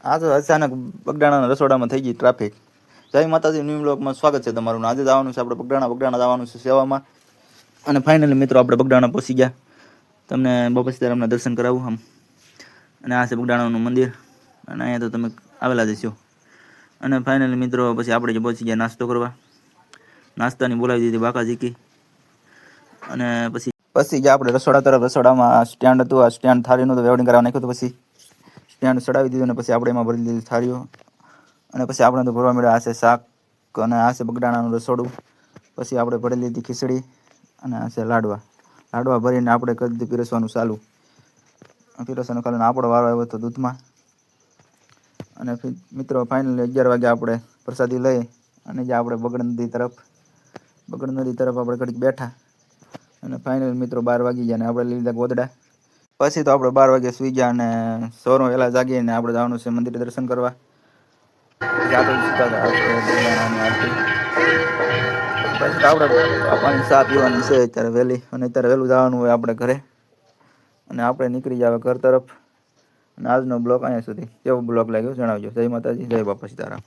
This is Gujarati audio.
આ તો અચાનક બગડાણાના રસોડામાં થઈ ગઈ ટ્રાફિક. જય માતાજી, ન્યૂ બ્લોગમાં સ્વાગત છે તમારું. આજે જવાનું છે આપણે બગડાણા જવાનું છે સેવામાં. અને ફાઇનલી મિત્રો આપણે બગડાણા પહોંચી ગયા. તમને બાપા સીતારામના દર્શન કરાવું આમ. અને આ છે બગડાણાનું મંદિર અને અહીંયા તો તમે આવેલા જ છો. અને ફાઇનલી મિત્રો પછી આપણે જે પહોંચી ગયા નાસ્તો કરવા. નાસ્તાની બોલાવી દીધી બાકાજીકી. અને પછી ગયા આપણે રસોડા તરફ. રસોડામાં સ્ટેન્ડ હતું, આ સ્ટેન્ડ થાળીનું તો વેવડિંગ કરાવવા નાખ્યું હતું. પછી સ્ટેન્ડ ચડાવી દીધું અને પછી આપણે એમાં ભરી દીધી થાળીઓ. અને પછી આપણે તો ભરવા મળ્યા. આ છે શાક અને આ છે બગડાણાનું રસોડું. પછી આપણે ભરી લીધી ખીચડી અને આ છે લાડવા ભરીને આપણે કરી દીધું પીરસવાનું ચાલુ. પીરસવાનું ખાલી આપણો વારો આવ્યો હતો દૂધમાં. અને મિત્રો ફાઇનલી 11 વાગે આપણે પ્રસાદી લઈ અને જે આપણે બગડ નદી તરફ આપણે ઘડીક બેઠા. અને ફાઇનલ મિત્રો 12 વાગી ગયા અને આપણે લીધા ગોદડા. પછી તો આપણે 12 વાગે સુઈ ગયા અને સવારમાં વહેલા જાગીને આપણે જવાનું છે મંદિરે દર્શન કરવા. પછી આપણે પાણી ચા પીવાની છે અત્યારે વહેલી. અને અત્યારે વહેલું જવાનું હોય આપણે ઘરે. અને આપણે નીકળી જાવ ઘર તરફ. અને આજનો બ્લોગ અહીંયા સુધી. કેવો બ્લોગ લાગ્યો જણાવજો. જય માતાજી, જય બાપા સીતારામ.